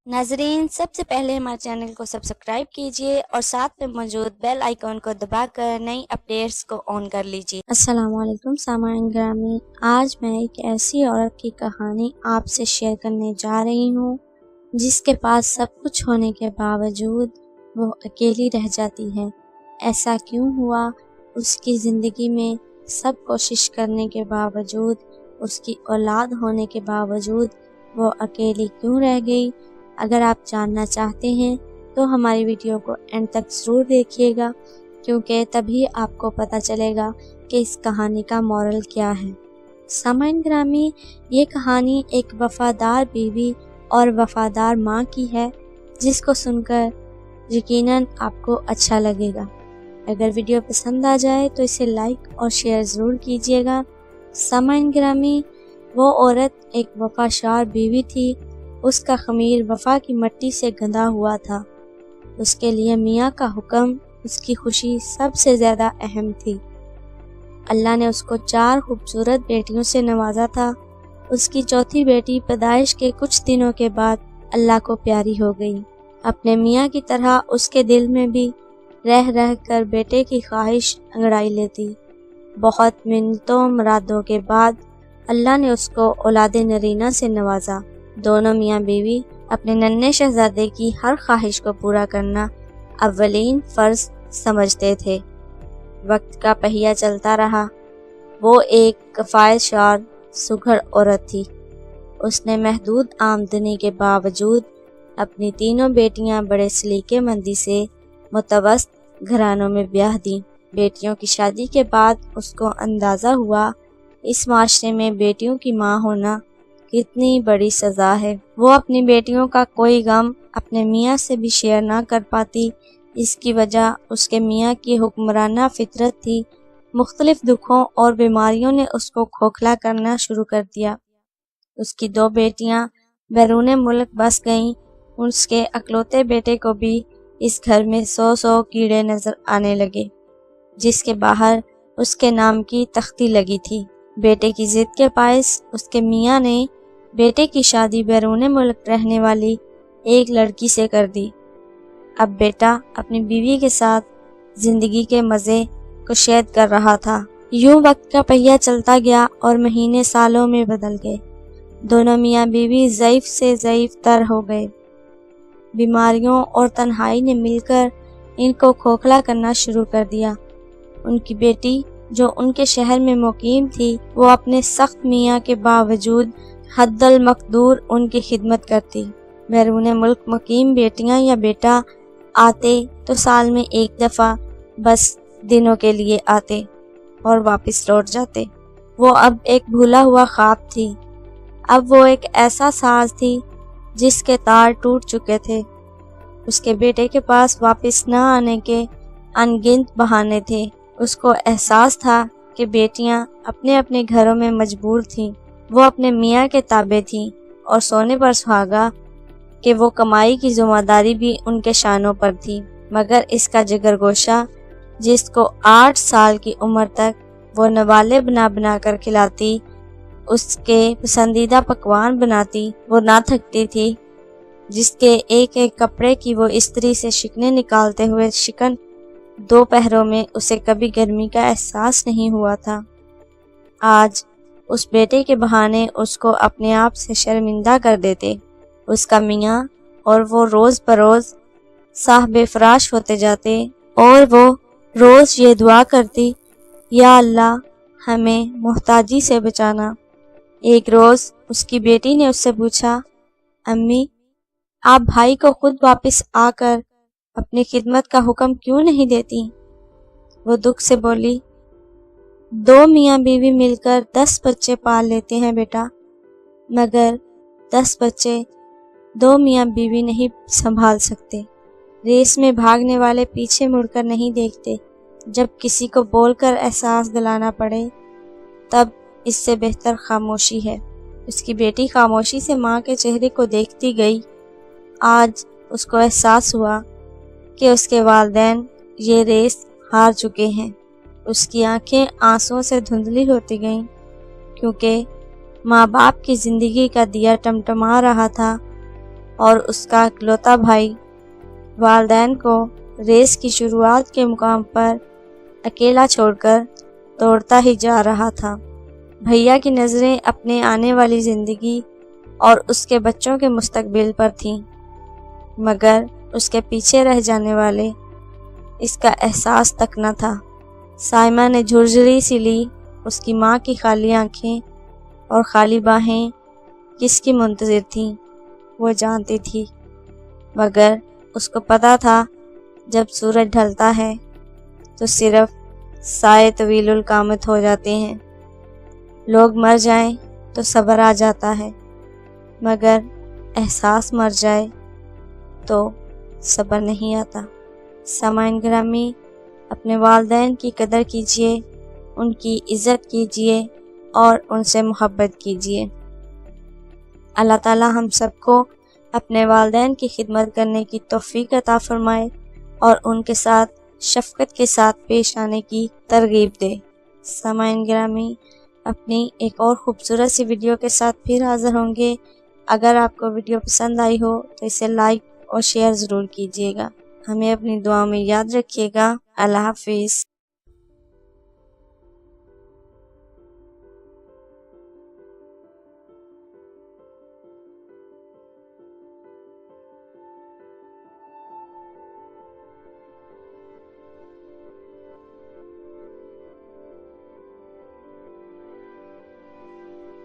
नाजरीन, सबसे पहले हमारे चैनल को सब्सक्राइब कीजिए और साथ में मौजूद बेल आइकॉन को दबाकर नई अपडेट्स को ऑन कर लीजिए। अस्सलामुअलैकुम सामाईन ग्रामी, आज मैं एक ऐसी औरत की कहानी आपसे शेयर करने जा रही हूँ जिसके पास सब कुछ होने के बावजूद वो अकेली रह जाती है। ऐसा क्यों हुआ? उसकी ज़िंदगी में सब कोशिश करने के बावजूद, उसकी औलाद होने के बावजूद वो अकेली क्यों रह गई? अगर आप जानना चाहते हैं तो हमारी वीडियो को एंड तक ज़रूर देखिएगा, क्योंकि तभी आपको पता चलेगा कि इस कहानी का मॉरल क्या है। सामाईन ग्रामी, ये कहानी एक वफ़ादार बीवी और वफ़ादार माँ की है, जिसको सुनकर यकीनन आपको अच्छा लगेगा। अगर वीडियो पसंद आ जाए तो इसे लाइक और शेयर ज़रूर कीजिएगा। सामाईन ग्रामी, वो औरत एक वफ़ादार बीवी थी। उसका ख़मीर वफ़ा की मट्टी से गंधा हुआ था। उसके लिए मियाँ का हुक्म, उसकी खुशी सबसे ज़्यादा अहम थी। अल्लाह ने उसको 4 खूबसूरत बेटियों से नवाजा था। उसकी चौथी बेटी पैदाइश के कुछ दिनों के बाद अल्लाह को प्यारी हो गई। अपने मियाँ की तरह उसके दिल में भी रह रह कर बेटे की ख्वाहिश अंगड़ाई लेती। बहुत मिन्नतों मुरादों के बाद अल्लाह ने उसको औलाद नरीना से नवाजा। दोनों मियाँ बीवी अपने नन्हे शहजादे की हर ख्वाहिश को पूरा करना अव्वलीन फ़र्ज समझते थे। वक्त का पहिया चलता रहा। वो एक कफ़ायतशार सुघड़ औरत थी। उसने महदूद आमदनी के बावजूद अपनी तीनों बेटियां बड़े सलीके-मंदी से मुतवस्सित घरानों में ब्याह दी। बेटियों की शादी के बाद उसको अंदाज़ा हुआ इस माशरे में बेटियों की माँ होना कितनी बड़ी सज़ा है। वो अपनी बेटियों का कोई गम अपने मियाँ से भी शेयर ना कर पाती। इसकी वजह उसके मियाँ की हुक्मराना फितरत थी। मुख्तलिफ दुखों और बीमारियों ने उसको खोखला करना शुरू कर दिया। उसकी 2 बेटियाँ बैरून मुल्क बस गईं। उसके अकलौते बेटे को भी इस घर में 100 कीड़े नज़र आने लगे, जिसके बाहर उसके नाम की तख्ती लगी थी। बेटे की जिद के बायस उसके मियाँ ने बेटे की शादी बैरून मुल्क रहने वाली एक लड़की से कर दी। अब बेटा अपनी बीवी के साथ जिंदगी के मज़े को शेयर कर रहा था। यूं वक्त का पहिया चलता गया और महीने सालों में बदल गए। दोनों मियाँ बीवी ज़ईफ़ से ज़ईफ़ तर हो गए। बीमारियों और तन्हाई ने मिलकर इनको खोखला करना शुरू कर दिया। उनकी बेटी जो उनके शहर में मुकीम थी, वो अपने सख्त मियाँ के बावजूद हद्दल मकदूर उनकी खिदमत करती। बैरून मुल्क मुकीम बेटियां या बेटा आते तो साल में एक दफ़ा बस दिनों के लिए आते और वापस लौट जाते। वो अब एक भूला हुआ ख्वाब थी। अब वो एक ऐसा साज थी जिसके तार टूट चुके थे। उसके बेटे के पास वापस न आने के अनगिनत बहाने थे। उसको एहसास था कि बेटियां अपने अपने घरों में मजबूर थीं। वो अपने मियाँ के ताबे थीं और सोने पर सुहागा कि वो कमाई की ज़िम्मेदारी भी उनके शानों पर थी। मगर इसका जिगरगोशा, जिसको 8 साल की उम्र तक वो नवाले बना बना कर खिलाती, उसके पसंदीदा पकवान बनाती, वो ना थकती थी। जिसके एक एक कपड़े की वो इस्त्री से शिकने निकालते हुए शिकन दोपहरों में उसे कभी गर्मी का एहसास नहीं हुआ था। आज उस बेटे के बहाने उसको अपने आप से शर्मिंदा कर देते। उसका मियाँ और वो रोज़ बरोज़ साहिब फराश होते जाते और वो रोज़ ये दुआ करती, या अल्लाह हमें मोहताजी से बचाना। एक रोज़ उसकी बेटी ने उससे पूछा, अम्मी आप भाई को खुद वापस आकर अपनी खिदमत का हुक्म क्यों नहीं देती? वो दुख से बोली, 2 मियाँ बीवी मिलकर 10 बच्चे पाल लेते हैं बेटा, मगर 10 बच्चे 2 मियाँ बीवी नहीं संभाल सकते। रेस में भागने वाले पीछे मुड़कर नहीं देखते। जब किसी को बोलकर एहसास दिलाना पड़े, तब इससे बेहतर खामोशी है। उसकी बेटी खामोशी से माँ के चेहरे को देखती गई। आज उसको एहसास हुआ कि उसके वालिदैन ये रेस हार चुके हैं। उसकी आंखें आंसुओं से धुंधली होती गईं, क्योंकि माँ बाप की ज़िंदगी का दिया टमटमा रहा था اور اس کا اکلوتا بھائی والدین کو ریس کی شروعات کے مقام پر اکیلا چھوڑ کر دوڑتا ہی جا رہا تھا۔ بھیا کی نظریں اپنے آنے والی زندگی اور اس کے بچوں کے مستقبل پر تھیں، مگر اس کے پیچھے رہ جانے والے اس کا احساس تک نہ تھا۔ سائمہ نے جھرجھری سی لی۔ اس کی ماں کی خالی آنکھیں اور خالی باہیں کس کی منتظر تھیں وہ جانتی تھی، مگر اس کو پتا تھا جب سورج ڈھلتا ہے تو صرف سائے طویل القامت ہو جاتے ہیں۔ لوگ مر جائیں تو صبر آ جاتا ہے، مگر احساس مر جائے تو صبر نہیں آتا۔ سامعین گرامی، اپنے والدین کی قدر کیجیے، ان کی عزت کیجیے اور ان سے محبت کیجیے۔ اللہ تعالی ہم سب کو اپنے والدین کی خدمت کرنے کی توفیق عطا فرمائے اور ان کے ساتھ شفقت کے ساتھ پیش آنے کی ترغیب دے۔ سامعین گرامی، اپنی ایک اور خوبصورت سی ویڈیو کے ساتھ پھر حاضر ہوں گے۔ اگر آپ کو ویڈیو پسند آئی ہو تو اسے لائک اور شیئر ضرور کیجیے گا۔ ہمیں اپنی دعاؤں میں یاد رکھیے گا۔ اللہ حافظ۔